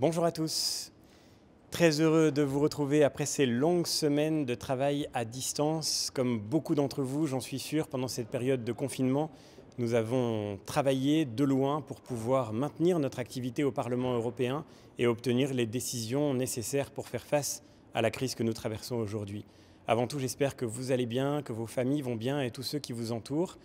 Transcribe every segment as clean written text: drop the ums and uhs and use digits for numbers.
Bonjour à tous, très heureux de vous retrouver après ces longues semaines de travail à distance. Comme beaucoup d'entre vous, j'en suis sûr, pendant cette période de confinement, nous avons travaillé de loin pour pouvoir maintenir notre activité au Parlement européen et obtenir les décisions nécessaires pour faire face à la crise que nous traversons aujourd'hui. Avant tout, j'espère que vous allez bien, que vos familles vont bien et tous ceux qui vous entourent.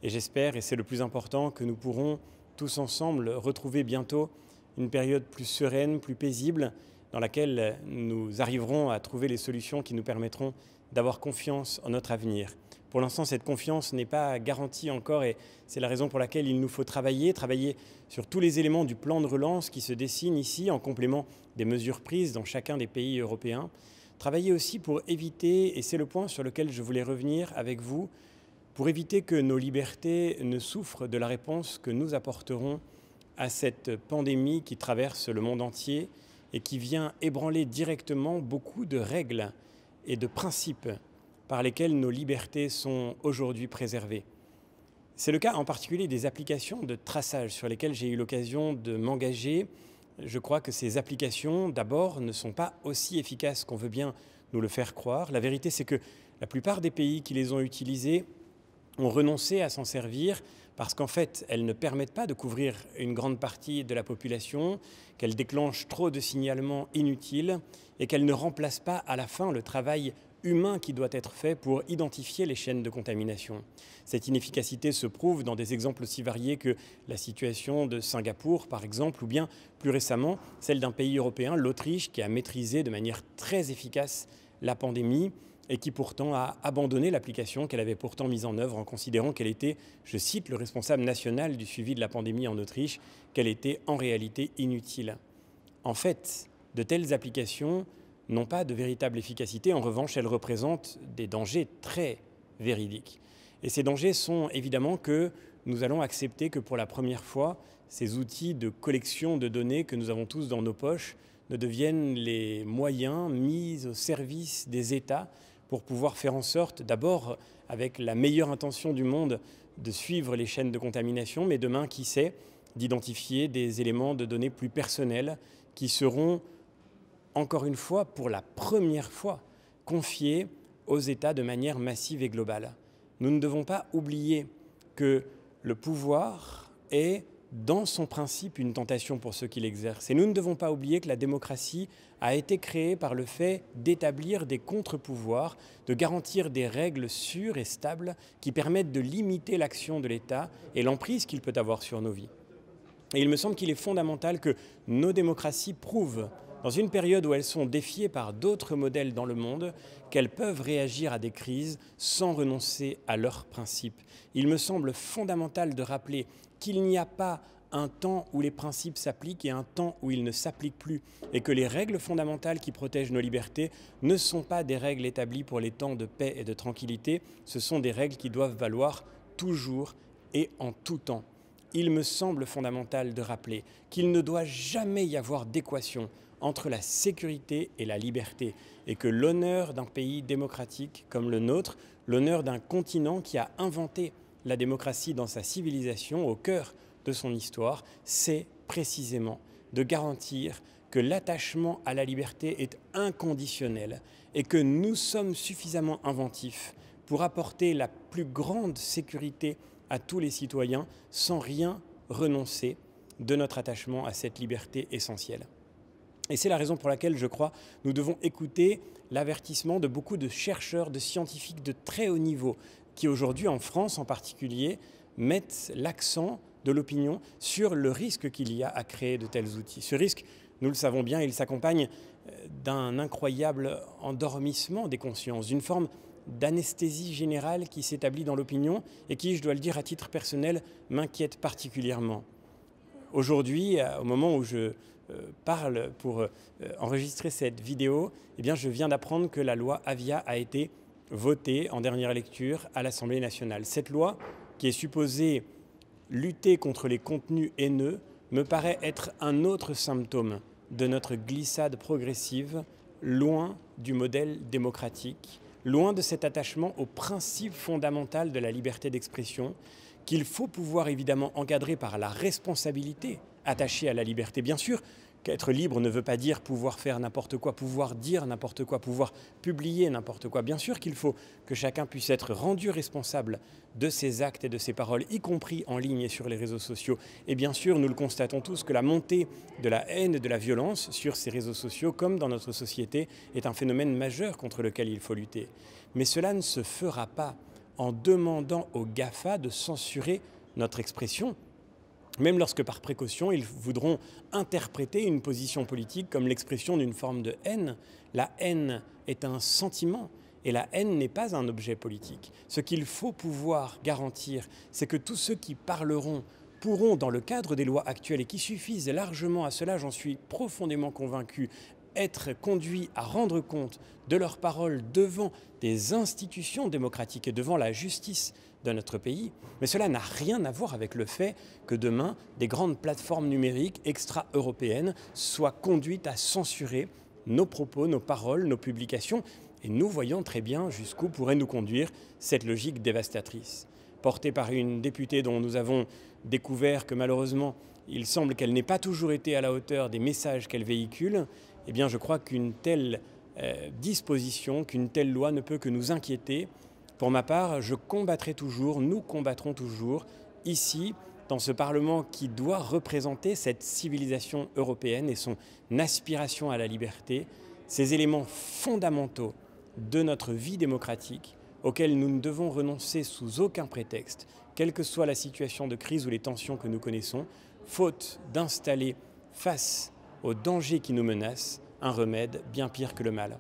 Et j'espère, et c'est le plus important, que nous pourrons tous ensemble retrouver bientôt une période plus sereine, plus paisible, dans laquelle nous arriverons à trouver les solutions qui nous permettront d'avoir confiance en notre avenir. Pour l'instant, cette confiance n'est pas garantie encore et c'est la raison pour laquelle il nous faut travailler sur tous les éléments du plan de relance qui se dessine ici, en complément des mesures prises dans chacun des pays européens. Travailler aussi pour éviter, et c'est le point sur lequel je voulais revenir avec vous, pour éviter que nos libertés ne souffrent de la réponse que nous apporterons à cette pandémie qui traverse le monde entier et qui vient ébranler directement beaucoup de règles et de principes par lesquels nos libertés sont aujourd'hui préservées. C'est le cas en particulier des applications de traçage sur lesquelles j'ai eu l'occasion de m'engager. Je crois que ces applications, d'abord, ne sont pas aussi efficaces qu'on veut bien nous le faire croire. La vérité, c'est que la plupart des pays qui les ont utilisées ont renoncé à s'en servir parce qu'en fait, elles ne permettent pas de couvrir une grande partie de la population, qu'elles déclenchent trop de signalements inutiles et qu'elles ne remplacent pas à la fin le travail humain qui doit être fait pour identifier les chaînes de contamination. Cette inefficacité se prouve dans des exemples aussi variés que la situation de Singapour, par exemple, ou bien plus récemment, celle d'un pays européen, l'Autriche, qui a maîtrisé de manière très efficace la pandémie et qui pourtant a abandonné l'application qu'elle avait pourtant mise en œuvre en considérant qu'elle était, je cite, le responsable national du suivi de la pandémie en Autriche, qu'elle était en réalité inutile. En fait, de telles applications n'ont pas de véritable efficacité. En revanche, elles représentent des dangers très véridiques. Et ces dangers sont évidemment que nous allons accepter que pour la première fois, ces outils de collection de données que nous avons tous dans nos poches ne deviennent les moyens mis au service des États pour pouvoir faire en sorte, d'abord avec la meilleure intention du monde, de suivre les chaînes de contamination, mais demain, qui sait, d'identifier des éléments de données plus personnels qui seront, encore une fois, pour la première fois, confiés aux États de manière massive et globale. Nous ne devons pas oublier que le pouvoir est, dans son principe, une tentation pour ceux qui l'exercent. Et nous ne devons pas oublier que la démocratie a été créée par le fait d'établir des contre-pouvoirs, de garantir des règles sûres et stables qui permettent de limiter l'action de l'État et l'emprise qu'il peut avoir sur nos vies. Et il me semble qu'il est fondamental que nos démocraties prouvent, dans une période où elles sont défiées par d'autres modèles dans le monde, qu'elles peuvent réagir à des crises sans renoncer à leurs principes. Il me semble fondamental de rappeler qu'il n'y a pas un temps où les principes s'appliquent et un temps où ils ne s'appliquent plus, et que les règles fondamentales qui protègent nos libertés ne sont pas des règles établies pour les temps de paix et de tranquillité, ce sont des règles qui doivent valoir toujours et en tout temps. Il me semble fondamental de rappeler qu'il ne doit jamais y avoir d'équation entre la sécurité et la liberté, et que l'honneur d'un pays démocratique comme le nôtre, l'honneur d'un continent qui a inventé la démocratie dans sa civilisation, au cœur de son histoire, c'est précisément de garantir que l'attachement à la liberté est inconditionnel et que nous sommes suffisamment inventifs pour apporter la plus grande sécurité à tous les citoyens sans rien renoncer de notre attachement à cette liberté essentielle. Et c'est la raison pour laquelle, je crois, nous devons écouter l'avertissement de beaucoup de chercheurs, de scientifiques de très haut niveau, qui aujourd'hui, en France en particulier, mettent l'accent de l'opinion sur le risque qu'il y a à créer de tels outils. Ce risque, nous le savons bien, il s'accompagne d'un incroyable endormissement des consciences, d'une forme d'anesthésie générale qui s'établit dans l'opinion et qui, je dois le dire à titre personnel, m'inquiète particulièrement. Aujourd'hui, au moment où je parle pour enregistrer cette vidéo, eh bien, je viens d'apprendre que la loi Avia a été votée en dernière lecture à l'Assemblée nationale. Cette loi, qui est supposée lutter contre les contenus haineux, me paraît être un autre symptôme de notre glissade progressive, loin du modèle démocratique, loin de cet attachement au principe fondamental de la liberté d'expression, qu'il faut pouvoir évidemment encadrer par la responsabilité attachée à la liberté. Bien sûr Qu'être libre ne veut pas dire pouvoir faire n'importe quoi, pouvoir dire n'importe quoi, pouvoir publier n'importe quoi. Bien sûr qu'il faut que chacun puisse être rendu responsable de ses actes et de ses paroles, y compris en ligne et sur les réseaux sociaux. Et bien sûr, nous le constatons tous, que la montée de la haine et de la violence sur ces réseaux sociaux, comme dans notre société, est un phénomène majeur contre lequel il faut lutter. Mais cela ne se fera pas en demandant aux GAFA de censurer notre expression, même lorsque par précaution ils voudront interpréter une position politique comme l'expression d'une forme de haine. La haine est un sentiment et la haine n'est pas un objet politique. Ce qu'il faut pouvoir garantir, c'est que tous ceux qui parleront pourront, dans le cadre des lois actuelles et qui suffisent largement à cela, j'en suis profondément convaincu, être conduits à rendre compte de leurs paroles devant des institutions démocratiques et devant la justice de notre pays. Mais cela n'a rien à voir avec le fait que demain, des grandes plateformes numériques extra-européennes soient conduites à censurer nos propos, nos paroles, nos publications. Et nous voyons très bien jusqu'où pourrait nous conduire cette logique dévastatrice. Portée par une députée dont nous avons découvert que malheureusement, il semble qu'elle n'ait pas toujours été à la hauteur des messages qu'elle véhicule, eh bien je crois qu'une telle disposition, qu'une telle loi ne peut que nous inquiéter. Pour ma part, je combattrai toujours, nous combattrons toujours, ici, dans ce Parlement qui doit représenter cette civilisation européenne et son aspiration à la liberté, ces éléments fondamentaux de notre vie démocratique, auxquels nous ne devons renoncer sous aucun prétexte, quelle que soit la situation de crise ou les tensions que nous connaissons, faute d'installer face aux dangers qui nous menacent un remède bien pire que le mal.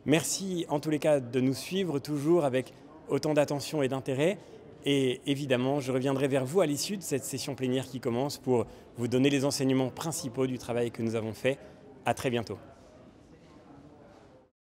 Merci en tous les cas de nous suivre toujours avec autant d'attention et d'intérêt. Et évidemment, je reviendrai vers vous à l'issue de cette session plénière qui commence pour vous donner les enseignements principaux du travail que nous avons fait. À très bientôt.